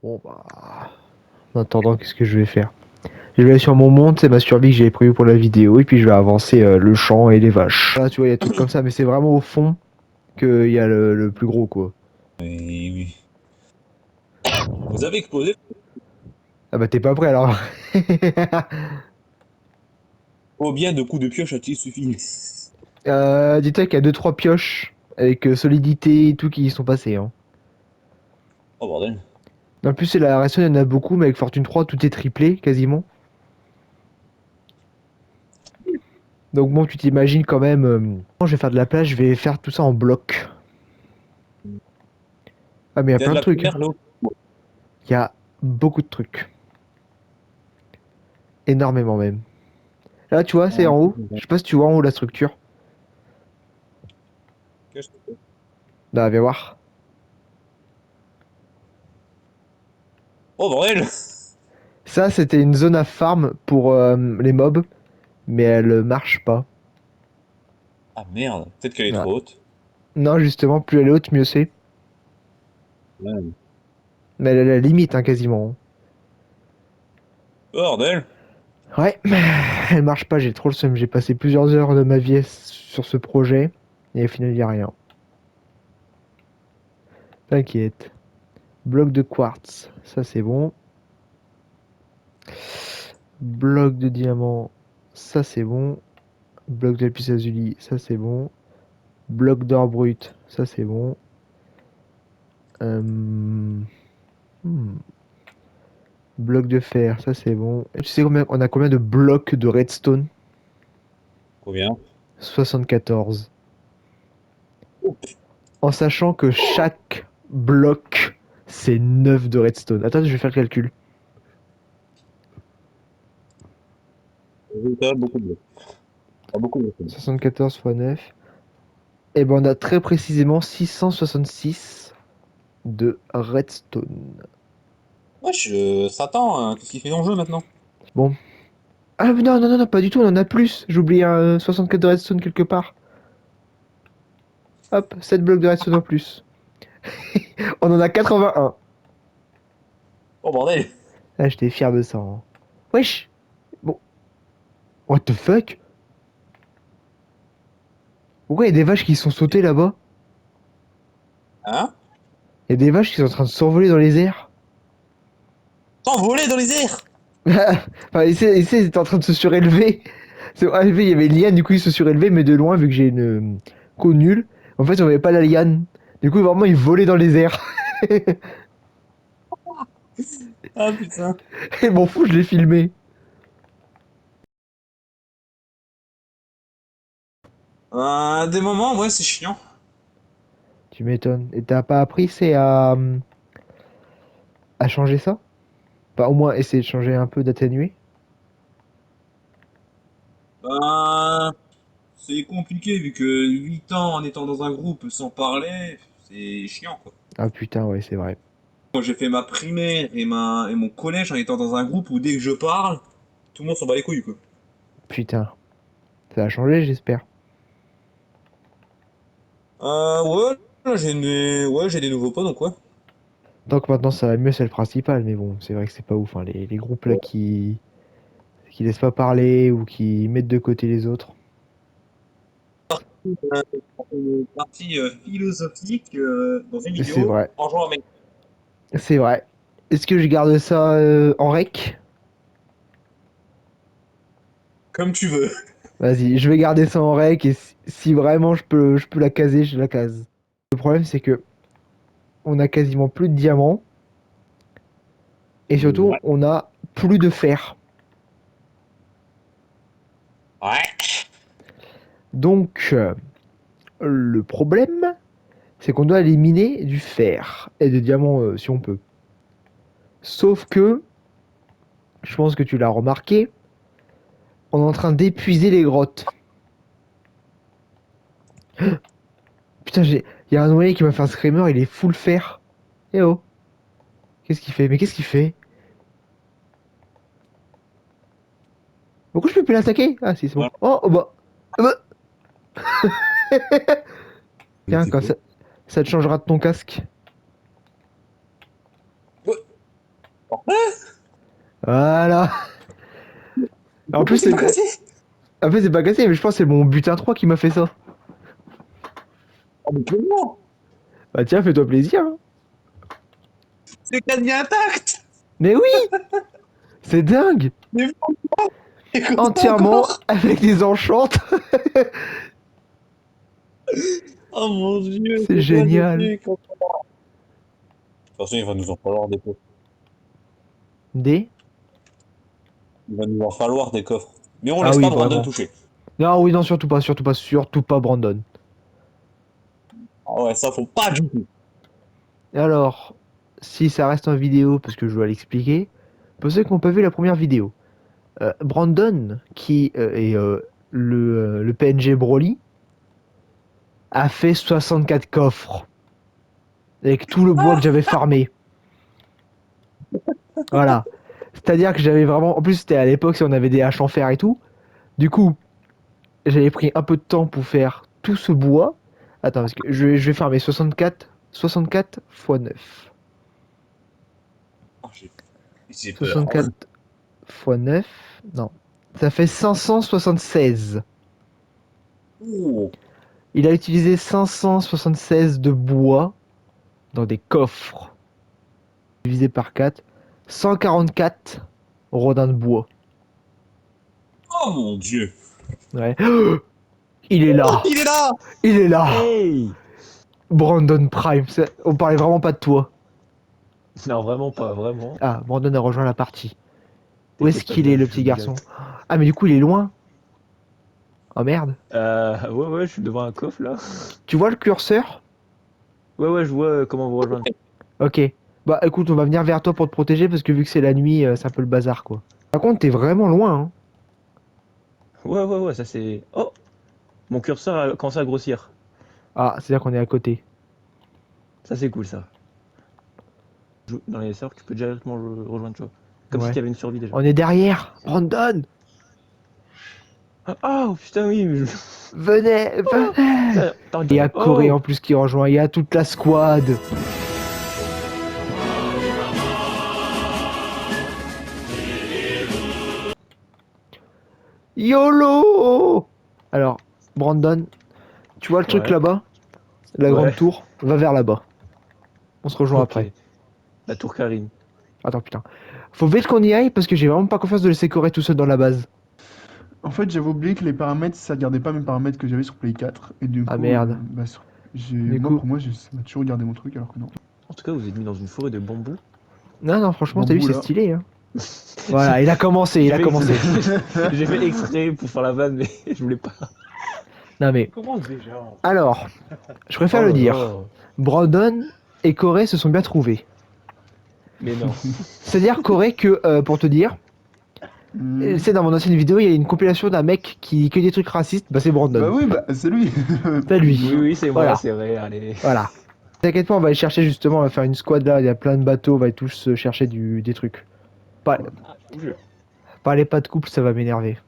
Bon bah. En attendant, qu'est-ce que je vais faire? Je vais aller sur mon monde, c'est ma survie que j'avais prévu pour la vidéo, et puis je vais avancer le champ et les vaches. Là, tu vois, il y a des trucs comme ça, mais c'est vraiment au fond qu'il y a le plus gros, quoi. Oui, oui. Vous avez explosé? Ah bah t'es pas prêt alors. Combien de coups de pioche a-t-il suffi? Dis-toi qu'il y a deux trois pioches avec solidité et tout qui y sont passées. Hein. Oh bordel. En plus, c'est la Redstone, il y en a beaucoup, mais avec Fortune 3, tout est triplé quasiment. Donc bon, tu t'imagines quand même. Je vais faire de la place, je vais faire tout ça en bloc. Ah mais il y a Il y a plein de de la trucs. Hein. pierre là. Il y a beaucoup de trucs. Énormément même. Là, tu vois, c'est en haut. Je sais pas si tu vois en haut la structure. Là, viens voir. Oh bordel! Ça, c'était une zone à farm pour les mobs, mais elle marche pas. Ah merde, peut-être qu'elle est Ah. trop haute. Non, justement, plus elle est haute, mieux c'est. Ouais. Mais elle est à la limite, hein, quasiment. Bordel! Ouais, elle marche pas, j'ai trop le seum. J'ai passé plusieurs heures de ma vie sur ce projet, et au final, il y a rien. T'inquiète. Bloc de quartz, ça c'est bon. Bloc de diamant, ça c'est bon. Bloc de lapis lazuli, ça c'est bon. Bloc d'or brut, ça c'est bon. Euh, hmm. Bloc de fer, ça c'est bon. Et tu sais combien, on a combien de blocs de redstone? Combien? 74. En sachant que chaque bloc, c'est 9 de redstone. Attends, je vais faire le calcul. Résultat, beaucoup de blocs. Pas beaucoup de blocs. 74 fois 9. Et ben on a très précisément 666 de redstone. Wesh, Satan, hein, qu'est-ce qu'il fait dans le jeu maintenant? Bon. Ah mais non, non, non, non, pas du tout, on en a plus. J'ai oublié un 64 de redstone quelque part. Hop, 7 blocs de redstone en plus. On en a 81. Oh bordel! Ah, j'étais fier de ça. Hein. Wesh. Bon. What the fuck? Pourquoi il y a des vaches qui sont sautées là-bas? Hein? Il y a des vaches qui sont en train de s'envoler dans les airs. T'envoler dans les airs! Enfin, essaie, ils étaient en train de se surélever. Il y avait une liane, du coup, ils se surélevaient, mais de loin, vu que j'ai une co nulle. En fait, on voyait pas la liane. Du coup, vraiment, ils volaient dans les airs. Ah putain. Et m'en fous, je l'ai filmé. Des moments, ouais, c'est chiant. Tu m'étonnes. Et t'as pas appris, c'est à changer ça? Enfin, au moins, essayer de changer un peu, d'atténuer. Ben, c'est compliqué vu que 8 ans en étant dans un groupe sans parler, c'est chiant quoi. Ah putain, ouais, c'est vrai. Moi j'ai fait ma primaire et mon collège en étant dans un groupe où dès que je parle, tout le monde s'en bat les couilles quoi. Putain. Ça a changé, j'espère. Ouais, là, j'ai des nouveaux potes donc ouais. Donc maintenant, ça va mieux, c'est le principal. Mais bon, c'est vrai que c'est pas ouf. Hein. Les groupes là qui laissent pas parler ou qui mettent de côté les autres. Une partie philosophique dans une C'est vidéo vrai. en jouant avec. C'est vrai. Est-ce que je garde ça en rec? Comme tu veux. Vas-y, je vais garder ça en rec et si vraiment je peux la caser, je la case. Le problème c'est que on a quasiment plus de diamants et surtout Ouais. on a plus de fer. Ouais. Donc le problème c'est qu'on doit éliminer du fer et des diamants si on peut. Sauf que, je pense que tu l'as remarqué, on est en train d'épuiser les grottes. Putain, il y a un noyé qui m'a fait un screamer, il est full fer. Eh oh, qu'est-ce qu'il fait? Mais qu'est-ce qu'il fait? Pourquoi je peux plus l'attaquer? Ah si, c'est bon. Voilà. Oh, oh bah. Oh, bah. Tiens, C'était comme quoi? ça te changera de ton casque. Ouais. Voilà. En plus, C'est pas cassé. c'est pas cassé, mais je pense que c'est mon butin 3 qui m'a fait ça. Oh, mais comment? Bah tiens, fais-toi plaisir, hein. C'est cadenas intact. Mais oui, c'est dingue. Mais c'est comme ça Entièrement encore. avec des enchantes. Oh mon dieu, C'est c'est quoi ce génial. truc? De toute façon, il va nous en falloir des coffres. Des? Il va nous en falloir des coffres. Mais on Ah laisse oui, pas Brandon vraiment. toucher. Non, oui, non, surtout pas, surtout pas, surtout pas Brandon. Ah ouais, ça faut pas du tout. Alors, si ça reste en vidéo, parce que je dois l'expliquer, pour ceux qui n'ont pas vu la première vidéo, Brandon, qui est le PNG Broly, a fait 64 coffres avec tout le bois que j'avais farmé. Voilà. C'est-à-dire que j'avais vraiment. En plus, c'était à l'époque si on avait des haches en fer et tout. Du coup, j'avais pris un peu de temps pour faire tout ce bois. Attends, parce que je vais farmer 64 x 9. Ah, j'ai peur. 64 x 9. Non. Ça fait 576. Ouh. Il a utilisé 576 de bois dans des coffres. Divisé par 4. 144 rodins de bois. Oh mon dieu. Ouais. Il est là. Il est là. Il est là. Hey! Brandon Prime. On parlait vraiment pas de toi. Non, vraiment pas, vraiment. Ah, Brandon a rejoint la partie. Où est-ce T'inquiète pas, qu'il est, le je petit joue garçon? direct. Ah, mais du coup, il est loin. Oh merde. Ouais, je suis devant un coffre là. Tu vois le curseur? Ouais, je vois comment vous rejoindre. Ok. Bah écoute, on va venir vers toi pour te protéger parce que vu que c'est la nuit, c'est un peu le bazar quoi. Par contre, t'es vraiment loin, hein. Ouais, ça c'est. Oh! Mon curseur a commencé à grossir. Ah, c'est-à-dire qu'on est à côté. Ça c'est cool ça. Dans les serveurs, tu peux directement rejoindre, tu vois. Comme si Ouais. tu avais une survie déjà. On est derrière. Brandon! Ah, oh putain, oui, mais Venez, venez! Attends, Il y a Corée en oh! plus qui rejoint. Il y a toute la squad. YOLO! Alors, Brandon, tu vois le truc Ouais, là-bas? La ouais, grande tour? Va vers là-bas. On se rejoint ok. après. La tour Karine. Attends, putain. Faut vite qu'on y aille parce que j'ai vraiment pas confiance de laisser Corée tout seul dans la base. En fait, j'avais oublié que les paramètres, ça gardait pas mes paramètres que j'avais sur Play 4. Et du Ah coup, merde. Du moi, coup. pour moi, ça m'a toujours gardé mon truc, alors que non. En tout cas, vous êtes mis dans une forêt de bambous. Non, franchement, t'as vu, Bambou, c'est là. stylé, hein. Voilà, il a commencé, il a commencé. J'ai fait exprès pour faire la vanne, mais je voulais pas. Non mais, Commence déjà. alors, je préfère Oh le là dire. là. Brandon et Corée se sont bien trouvés. Mais non. C'est-à-dire, Corée, que, pour te dire, Hmm. c'est dans mon ancienne vidéo, il y a une compilation d'un mec qui dit que des trucs racistes, bah c'est Bah Brandon. oui, bah c'est lui. C'est lui. Oui, c'est moi, Voilà, c'est vrai, allez. voilà. T'inquiète pas, on va aller chercher justement, on va faire une squad là, il y a plein de bateaux, on va tous chercher des trucs. Pas, Parlez pas de couple, ça va m'énerver.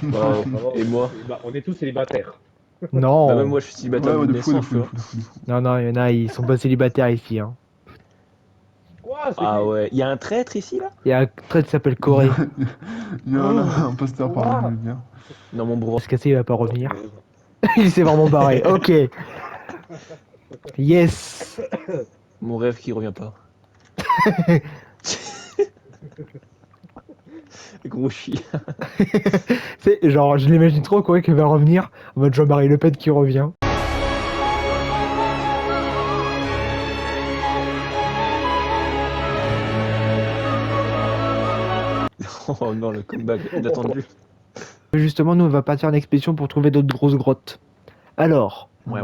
Bah, Vraiment, et moi? on est tous célibataires. Bah, même Non, moi, je suis célibataire Ouais, depuis de fou, de naissance, fou, tu de vois. fou, de fou, de fou. non, il y en a, ils sont pas célibataires ici, hein. Quoi? C'est Ah qui? ouais, y a un traître ici, là? Il y a un trait qui s'appelle Il y Corée. en a Oh. un imposteur Quoi? parmi les biens. Non, mon bro. Parce que il va pas revenir. Il s'est vraiment barré. Ok. Yes. Mon rêve qui revient pas. Gros chien. C'est genre, je l'imagine trop Corée qui va revenir en mode Jean-Marie Le Pen qui revient. Oh non, le comeback inattendu. Justement, nous on va partir en expédition pour trouver d'autres grosses grottes. Alors, Ouais.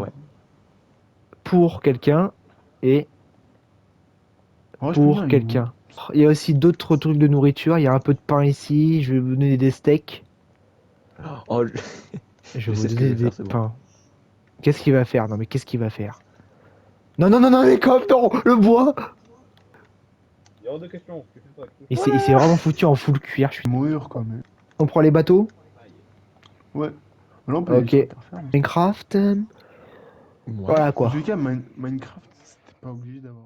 pour quelqu'un et En vrai, je peux pour venir avec vous. quelqu'un. Il y a aussi d'autres trucs de nourriture. Il y a un peu de pain ici. Je vais vous donner des steaks. Oh, Je vais Je vous sais ce que donner je vais des faire, c'est bon. pains. Qu'est-ce qu'il va faire? Non, mais qu'est-ce qu'il va faire? Non, les coffres, non, le bois! Il y a hors de question. Tu fais ça. Il s'est vraiment foutu en full cuir. Mourir, quoi, mais. On prend les bateaux? Ouais. Là, on peut aller Ok. sur la terre ferme. Minecraft. Ouais. Voilà En quoi. tout cas, Minecraft, c'était pas obligé d'avoir.